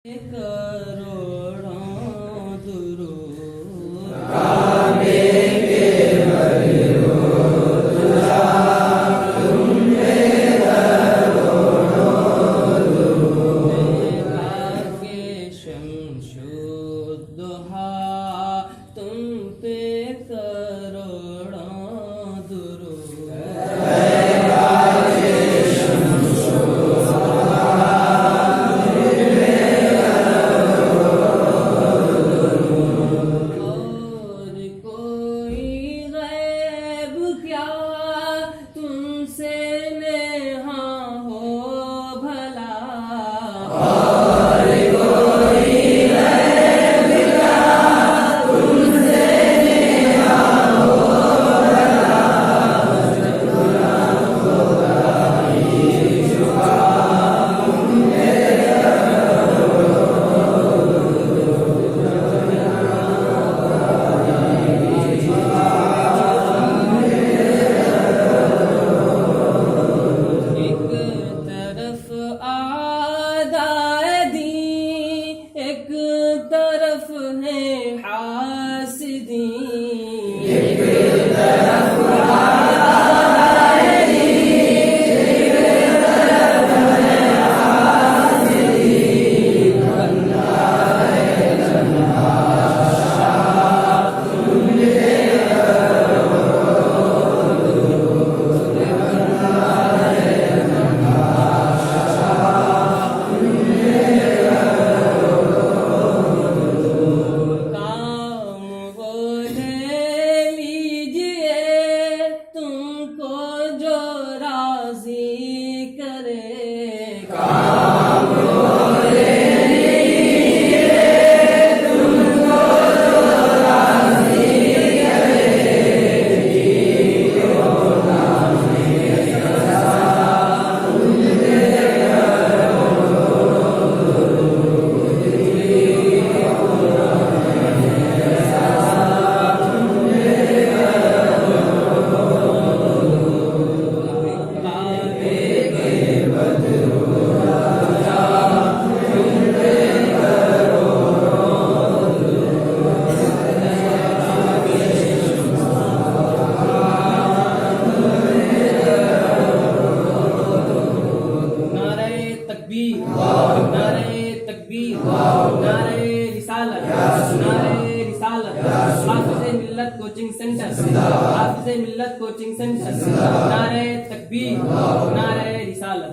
करोड़ों दुरूद गावेंगे बलिरूद तुम पे करोड़ों दुरूद। के शमशुद्दोहा तुम पे करोड़ों दुरूद। तुमसे नेहा हो भला और कोई गैब क्या तुमसे नेहा हो भला। गुलाम खुदाई शुफा तुम पे एक तरफ है हासिदी एक तरफ आदाएदी एक तरफ है हासिदी। बंदा है तन्हा शाह तुम पे काम बोले लीजिए तुमको जो राज़ी करे। जीओ नामे सजा तुम पे करोड़ों जीओ नामे सजा तुम पे गावेंगे बदरूद तुम पे नारे तकबीर नारे तकबीर नारे रिसालत नारे रिसालत। हाफिज़े मिल्लत कोचिंग सेंटर हाफिज़े मिल्लत कोचिंग सेंटर नारे तकबीर नारे रिसालत।